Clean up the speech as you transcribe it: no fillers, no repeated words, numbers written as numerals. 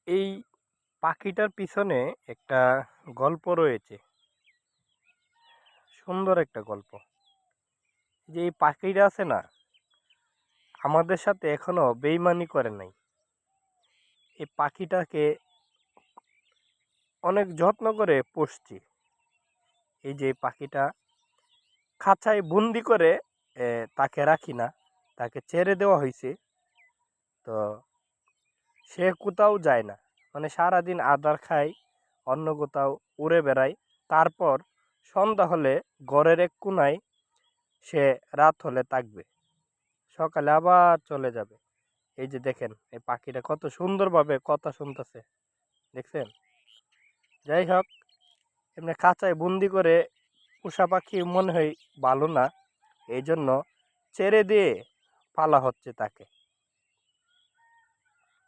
এই পাখিটার পিছনে একটা গল্প রয়েছে, সুন্দর একটা গল্প। যে এই পাখিটা আছে না, আমাদের সাথে এখনো বেইমানি করে নাই। এই পাখিটাকে অনেক যত্ন করে পুষছি। এই যে পাখিটা খাঁচায় বন্দি করে তাকে রাখি না, তাকে ছেড়ে দেওয়া হয়েছে। তো সে কোথাও যায় না, মানে সারাদিন আদার খায়, অন্য কোথাও উড়ে বেড়ায়। তারপর সন্ধ্যা হলে ঘরের এক কোনায় সে রাত হলে থাকবে, সকালে আবার চলে যাবে। এই যে দেখেন এই পাখিটা কত সুন্দরভাবে কথা শুনতেছে, দেখছেন? যাই হোক, এমনি খাঁচায় বন্দি করে পোষা পাখি মনে হয় ভালো না, এই জন্য ছেড়ে দিয়ে পালা হচ্ছে তাকে।